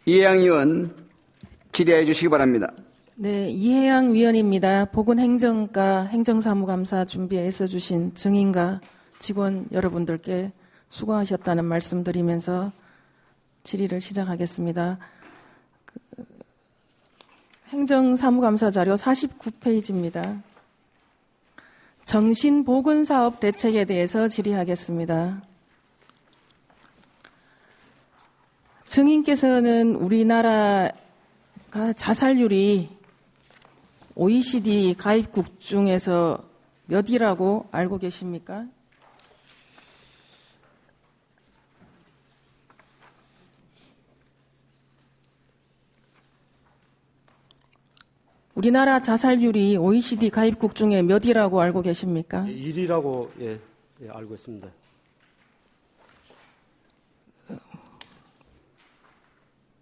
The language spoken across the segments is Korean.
이해양 의원 질의해 주시기 바랍니다. 네, 이해양 위원입니다. 보건행정과 행정사무감사 준비에 애써주신 증인과 직원 여러분들께 수고하셨다는 말씀드리면서 질의를 시작하겠습니다. 행정사무감사 자료 49페이지입니다. 정신보건사업 대책에 대해서 질의하겠습니다. 증인께서는 우리나라가 자살률이 OECD 가입국 중에서 몇이라고 알고 계십니까? 우리나라 자살률이 OECD 가입국 중에 몇이라고 알고 계십니까? 1위라고 알고 있습니다.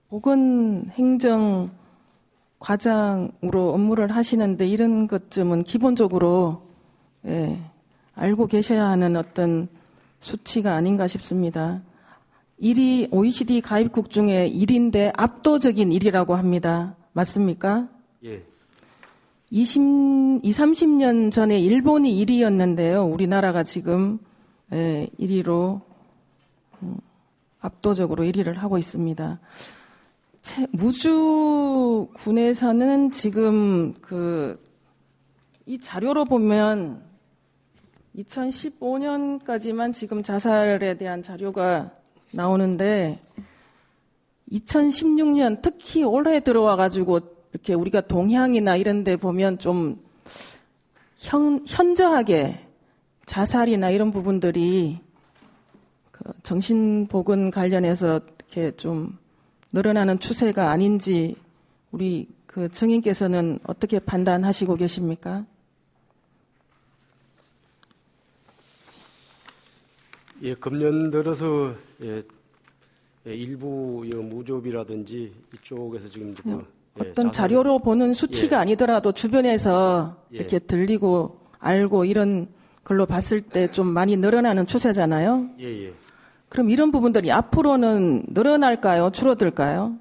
보건행정 과장으로 업무를 하시는데 이런 것쯤은 기본적으로 알고 계셔야 하는 어떤 수치가 아닌가 싶습니다. 1위 OECD 가입국 중에 1위인데 압도적인 1위라고 합니다. 맞습니까? 예. 30년 전에 일본이 1위였는데요. 우리나라가 지금 1위로 압도적으로 1위를 하고 있습니다. 무주군에서는 지금 이 자료로 보면 2015년까지만 지금 자살에 대한 자료가 나오는데 2016년 특히 올해 들어와가지고 이렇게 우리가 동향이나 이런 데 보면 좀 현저하게 자살이나 이런 부분들이 정신보건 관련해서 이렇게 좀 늘어나는 추세가 아닌지 우리 증인께서는 어떻게 판단하시고 계십니까? 예, 금년 들어서 일부 무조비라든지 이쪽에서 지금 어떤 자료로 보는 수치가 아니더라도 주변에서 이렇게 들리고 알고 이런 걸로 봤을 때 좀 많이 늘어나는 추세잖아요. 예. 그럼 이런 부분들이 앞으로는 늘어날까요? 줄어들까요?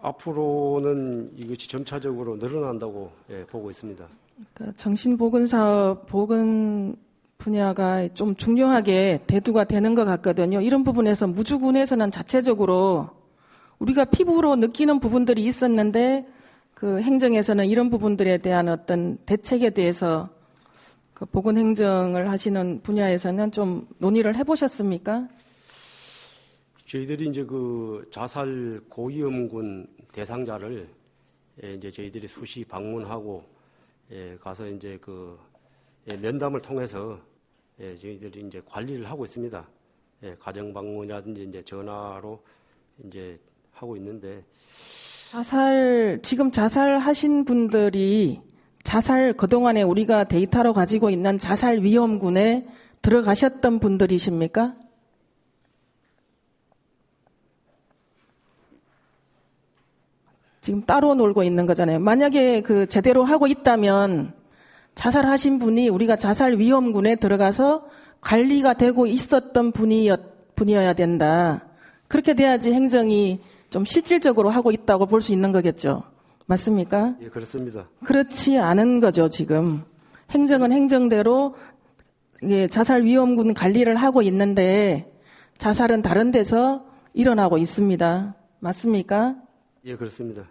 앞으로는 이것이 점차적으로 늘어난다고 보고 있습니다. 그러니까 정신보건사업, 보건 분야가 좀 중요하게 대두가 되는 것 같거든요. 이런 부분에서 무주군에서는 자체적으로 우리가 피부로 느끼는 부분들이 있었는데 행정에서는 이런 부분들에 대한 어떤 대책에 대해서 보건행정을 하시는 분야에서는 좀 논의를 해보셨습니까? 저희들이 이제 자살 고위험군 대상자를 이제 저희들이 수시 방문하고 가서 이제 면담을 통해서 저희들이 이제 관리를 하고 있습니다. 가정 방문이라든지 이제 전화로 이제 하고 있는데 지금 자살하신 분들이 그동안에 우리가 데이터로 가지고 있는 자살 위험군에 들어가셨던 분들이십니까? 지금 따로 놀고 있는 거잖아요. 만약에 제대로 하고 있다면 자살하신 분이 우리가 자살 위험군에 들어가서 관리가 되고 있었던 분이어야 된다. 그렇게 돼야지 행정이 좀 실질적으로 하고 있다고 볼 수 있는 거겠죠. 맞습니까? 예, 그렇습니다. 그렇지 않은 거죠, 지금. 행정은 행정대로 자살 위험군 관리를 하고 있는데 자살은 다른 데서 일어나고 있습니다. 맞습니까? 예, 그렇습니다.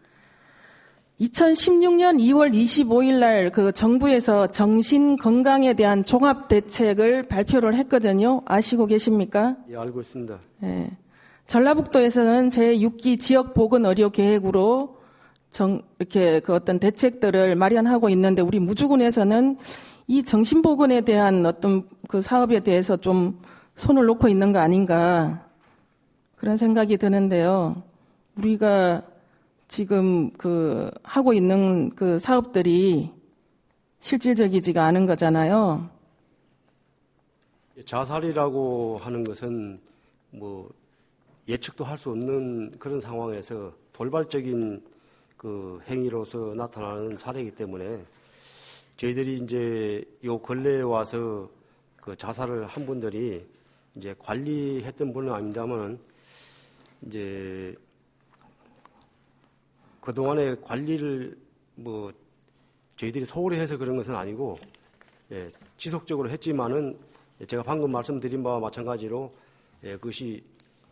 2016년 2월 25일 날 정부에서 정신건강에 대한 종합대책을 발표를 했거든요. 아시고 계십니까? 예, 알고 있습니다. 예. 전라북도에서는 제6기 지역보건의료계획으로 이렇게 어떤 대책들을 마련하고 있는데 우리 무주군에서는 이 정신보건에 대한 어떤 사업에 대해서 좀 손을 놓고 있는 거 아닌가 그런 생각이 드는데요. 우리가 지금 하고 있는 사업들이 실질적이지가 않은 거잖아요. 자살이라고 하는 것은 예측도 할 수 없는 그런 상황에서 돌발적인 행위로서 나타나는 사례이기 때문에 저희들이 이제 요 근래에 와서 자살을 한 분들이 이제 관리했던 분은 아닙니다만은 이제 그동안의 관리를 뭐 저희들이 소홀히 해서 그런 것은 아니고 지속적으로 했지만은 제가 방금 말씀드린 바와 마찬가지로 그것이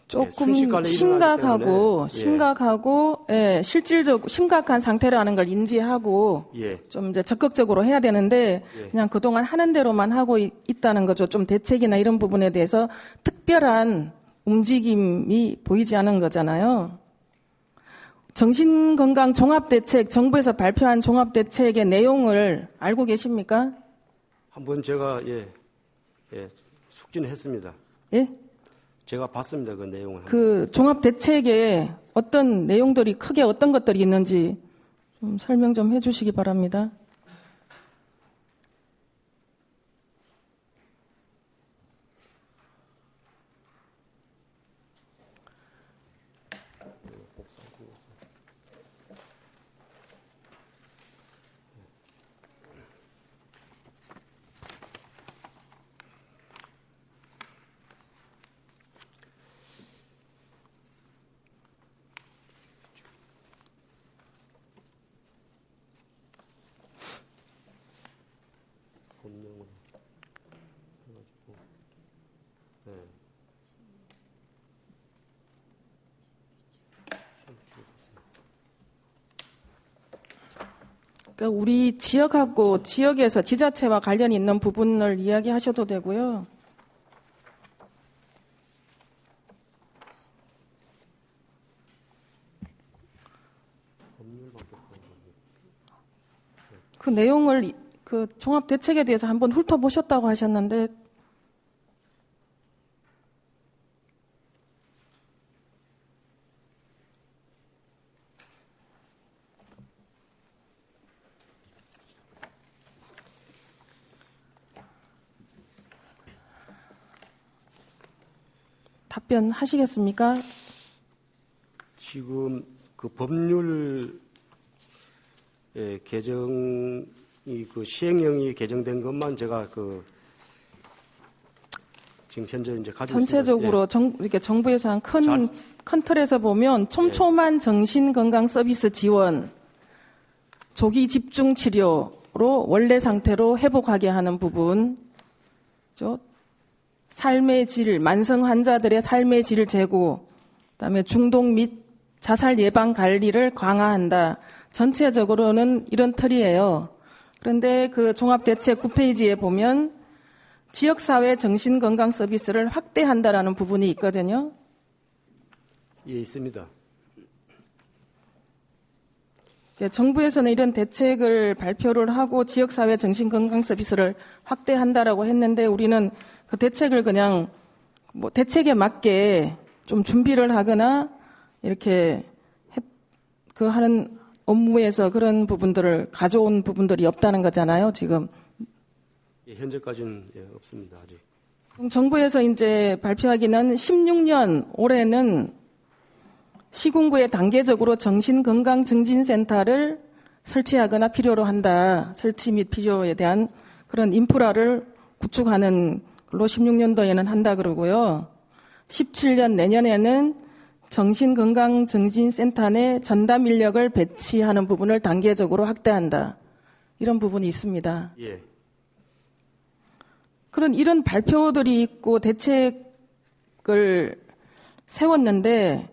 조금 순식간에 일어나기 때문에, 심각하고 실질적 심각한 상태라는 걸 인지하고 좀 이제 적극적으로 해야 되는데 그냥 그동안 하는 대로만 하고 있다는 거죠. 좀 대책이나 이런 부분에 대해서 특별한 움직임이 보이지 않은 거잖아요. 정신건강 종합대책, 정부에서 발표한 종합대책의 내용을 알고 계십니까? 한번 제가 숙지했습니다. 예? 제가 봤습니다. 그 내용을. 그 종합대책에 어떤 내용들이 크게 어떤 것들이 있는지 좀 설명 좀 해주시기 바랍니다. 그러니까 우리 지역하고 지역에서 지자체와 관련이 있는 부분을 이야기하셔도 되고요. 그 내용을 그 종합대책에 대해서 한번 훑어보셨다고 하셨는데 답변하시겠습니까? 지금 그 법률 개정이 그 시행령이 개정된 것만 제가 지금 현재 이제 가지고 전체적으로 이렇게 정부에서 한 큰 틀에서 보면 촘촘한 정신건강 서비스 지원, 조기 집중 치료로 원래 상태로 회복하게 하는 부분, 삶의 질, 만성 환자들의 삶의 질 제고, 그다음에 중독 및 자살 예방 관리를 강화한다. 전체적으로는 이런 틀이에요. 그런데 그 종합대책 9페이지에 보면 지역사회 정신건강 서비스를 확대한다라는 부분이 있거든요. 예, 있습니다. 정부에서는 이런 대책을 발표를 하고 지역사회 정신건강 서비스를 확대한다라고 했는데 우리는 그 대책을 그냥 뭐 대책에 맞게 좀 준비를 하거나 이렇게 하는 업무에서 그런 부분들을 가져온 부분들이 없다는 거잖아요, 지금. 예, 현재까지는 없습니다, 아직. 그럼 정부에서 이제 발표하기는 16년 올해는 시군구에 단계적으로 정신건강증진센터를 설치하거나 필요로 한다. 설치 및 필요에 대한 그런 인프라를 구축하는 걸로 16년도에는 한다 그러고요. 17년 내년에는 정신건강증진센터 내 전담 인력을 배치하는 부분을 단계적으로 확대한다. 이런 부분이 있습니다. 예. 이런 발표들이 있고 대책을 세웠는데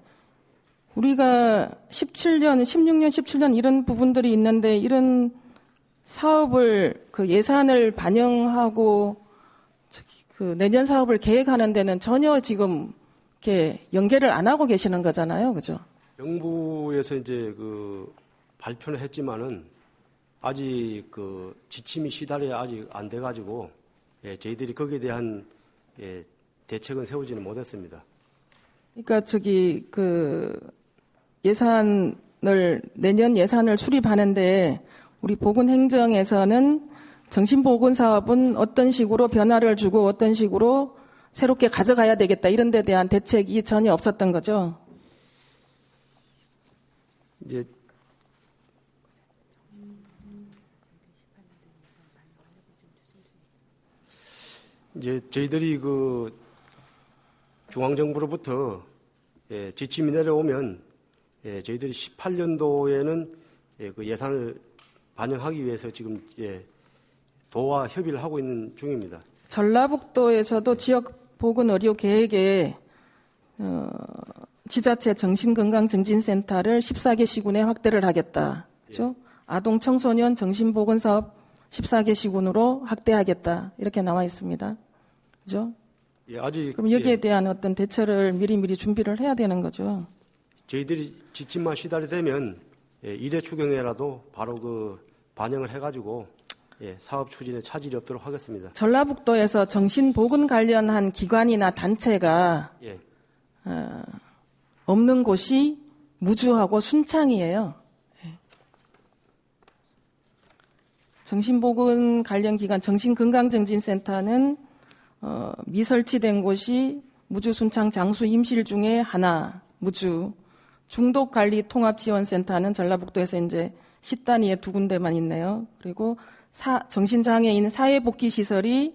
우리가 16년, 17년 이런 부분들이 있는데 이런 사업을 그 예산을 반영하고 그 내년 사업을 계획하는 데는 전혀 지금 이렇게 연계를 안 하고 계시는 거잖아요, 그죠? 정부에서 이제 그 발표는 했지만은 아직 그 지침이 시달이 아직 안 돼가지고 저희들이 거기에 대한 대책은 세우지는 못했습니다. 그러니까 내년 예산을 수립하는데 우리 보건행정에서는 정신보건사업은 어떤 식으로 변화를 주고 어떤 식으로 새롭게 가져가야 되겠다 이런 데 대한 대책이 전혀 없었던 거죠. 이제 저희들이 그 중앙정부로부터 지침이 내려오면 저희들이 18년도에는 그 예산을 반영하기 위해서 지금 도와 협의를 하고 있는 중입니다. 전라북도에서도 지역 보건 의료 계획에 지자체 정신건강증진센터를 14개 시군에 확대를 하겠다. 그렇죠? 아동 청소년 정신보건 사업 14개 시군으로 확대하겠다. 이렇게 나와 있습니다. 그죠? 아직 그럼 여기에 대한 어떤 대처를 미리미리 준비를 해야 되는 거죠. 저희들이 지침만 시달되면 일회 추경에라도 바로 그 반영을 해가지고 사업 추진에 차질이 없도록 하겠습니다. 전라북도에서 정신보건 관련한 기관이나 단체가 없는 곳이 무주하고 순창이에요. 정신보건 관련 기관 정신건강증진센터는 미설치된 곳이 무주, 순창, 장수, 임실 중에 하나, 무주. 중독관리통합지원센터는 전라북도에서 이제 10단위에 2군데만 있네요. 그리고 정신장애인 사회복귀시설이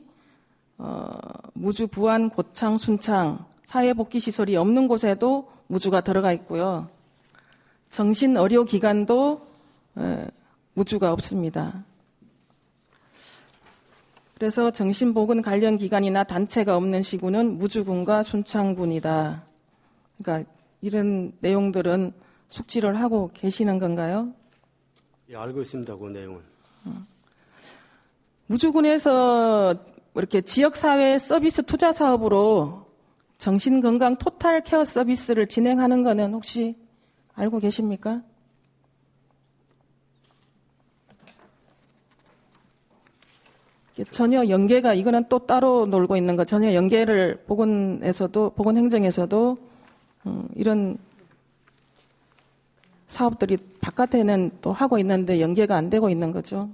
무주, 부안, 고창, 순창 사회복귀시설이 없는 곳에도 무주가 들어가 있고요. 정신의료기관도 무주가 없습니다. 그래서 정신보건 관련 기관이나 단체가 없는 시군은 무주군과 순창군이다. 그러니까 이런 내용들은 숙지를 하고 계시는 건가요? 예, 알고 있습니다. 그 내용은. 무주군에서 이렇게 지역사회 서비스 투자 사업으로 정신건강 토탈 케어 서비스를 진행하는 거는 혹시 알고 계십니까? 전혀 연계가 이거는 또 따로 놀고 있는 거 전혀 연계를 보건행정에서도 이런 사업들이 바깥에는 또 하고 있는데 연계가 안 되고 있는 거죠.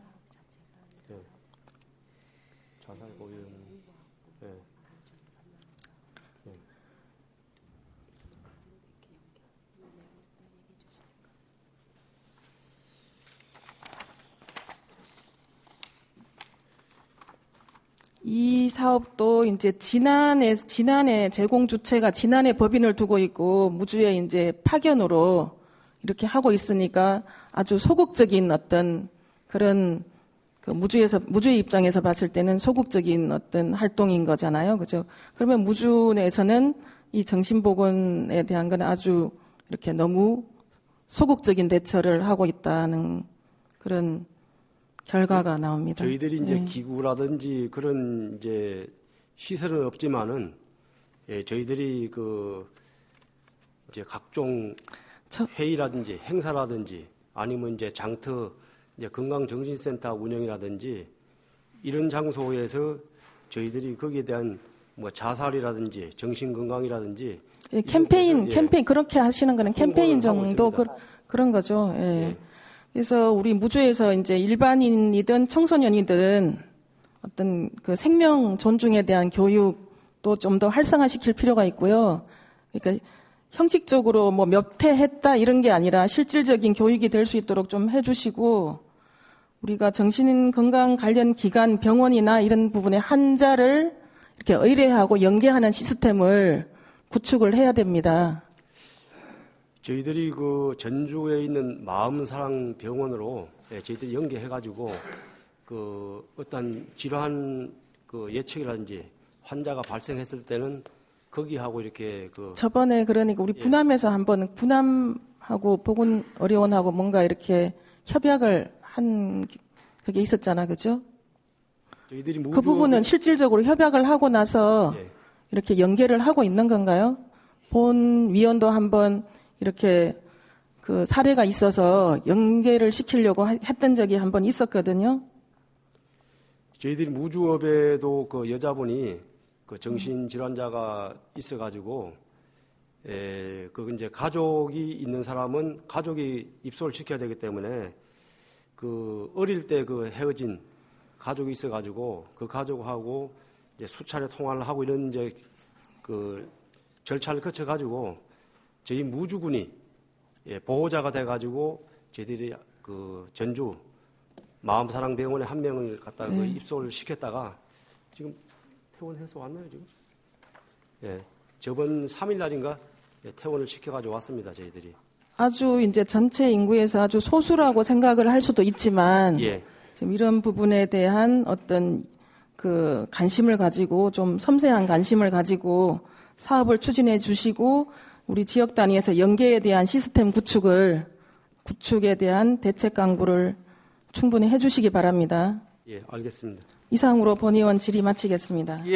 자살고용. 이 사업도 이제 지난해 제공 주체가 지난해 법인을 두고 있고 무주에 이제 파견으로 이렇게 하고 있으니까 아주 소극적인 어떤 그런 그 무주의 입장에서 봤을 때는 소극적인 어떤 활동인 거잖아요. 그죠? 그러면 무주 내에서는 이 정신보건에 대한 건 아주 이렇게 너무 소극적인 대처를 하고 있다는 그런 결과가 나옵니다. 저희들이 이제 기구라든지 그런 이제 시설은 없지만은 저희들이 그 이제 각종 회의라든지 행사라든지 아니면 이제 장터 이제 건강정신센터 운영이라든지 이런 장소에서 저희들이 거기에 대한 뭐 자살이라든지 정신건강이라든지 캠페인 그렇게 하시는 거는 캠페인 정도 그런 거죠. 예. 예. 그래서 우리 무주에서 이제 일반인이든 청소년이든 어떤 그 생명 존중에 대한 교육도 좀 더 활성화시킬 필요가 있고요. 그러니까 형식적으로 뭐 몇 회 했다 이런 게 아니라 실질적인 교육이 될 수 있도록 좀 해주시고 우리가 정신건강 관련 기관, 병원이나 이런 부분에 환자를 이렇게 의뢰하고 연계하는 시스템을 구축을 해야 됩니다. 저희들이 그 전주에 있는 마음사랑병원으로 저희들이 연계해가지고 그 어떤 질환 그 예측이라든지 환자가 발생했을 때는 거기하고 이렇게 그 저번에 그러니까 우리 분암에서 한번 분암하고 보건의료원하고 뭔가 이렇게 협약을 한 그게 있었잖아, 그죠? 저희들이 그 부분은 실질적으로 협약을 하고 나서 이렇게 연계를 하고 있는 건가요? 본 위원도 한번 이렇게 그 사례가 있어서 연계를 시키려고 했던 적이 한번 있었거든요. 저희들이 무주업에도 그 여자분이 그 정신질환자가 있어가지고 그 이제 가족이 있는 사람은 가족이 입소를 시켜야 되기 때문에 그 어릴 때 그 헤어진 가족이 있어가지고 그 가족하고 이제 수차례 통화를 하고 이런 이제 그 절차를 거쳐가지고 저희 무주군이 보호자가 돼가지고 저희들이 그 전주 마음사랑병원에 한 명을 갖다가 그 입소를 시켰다가 지금 퇴원해서 왔나요 지금? 예, 저번 3일 날인가 퇴원을 시켜가지고 왔습니다. 저희들이. 아주 이제 전체 인구에서 아주 소수라고 생각을 할 수도 있지만 예. 지금 이런 부분에 대한 어떤 그 관심을 가지고 좀 섬세한 관심을 가지고 사업을 추진해 주시고 우리 지역 단위에서 연계에 대한 시스템 구축에 대한 대책 강구를 충분히 해 주시기 바랍니다. 예, 알겠습니다. 이상으로 본 의원 질의 마치겠습니다.